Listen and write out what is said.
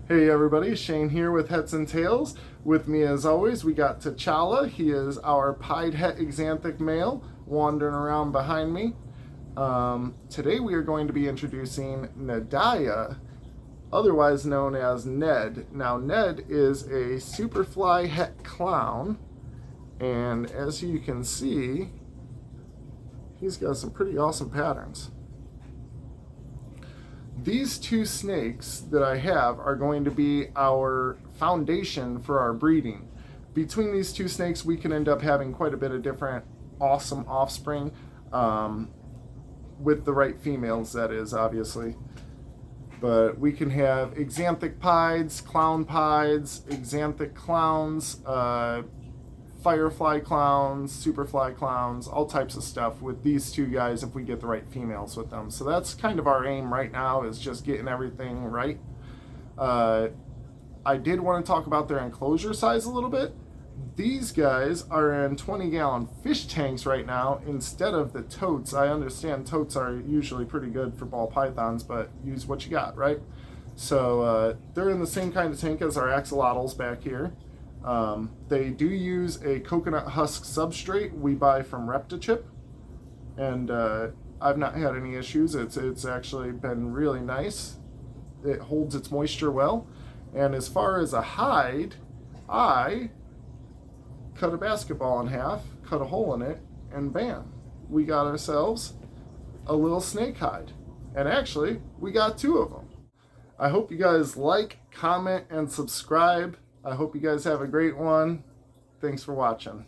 Hey everybody, Shane here with Hets and Tails. With me as always, we got T'Challa. He is our pied het exanthic male wandering around behind me. Today we are going to be introducing Nadaya, otherwise known as Ned. Now Ned is a Superfly het clown, and as you can see, he's got some pretty awesome patterns. These two snakes that I have are going to be our foundation for our breeding. Between these two snakes, we can end up having quite a bit of different awesome offspring, with the right females, that is, obviously. But we can have exanthic pieds, clown pieds, exanthic clowns, firefly clowns, superfly clowns, all types of stuff with these two guys if we get the right females with them. So that's kind of our aim right now, is just getting everything right. I did want to talk about their enclosure size a little bit. These guys are in 20-gallon fish tanks right now instead of the totes. I understand totes are usually pretty good for ball pythons, but use what you got, right? So they're in the same kind of tank as our axolotls back here. They do use a coconut husk substrate we buy from Reptichip, and I've not had any issues. It's actually been really nice. It holds its moisture well. And as far as a hide, I cut a basketball in half, cut a hole in it, and bam, we got ourselves a little snake hide. And actually, we got two of them. I hope you guys like, comment, and subscribe. I hope you guys have a great one. Thanks for watching.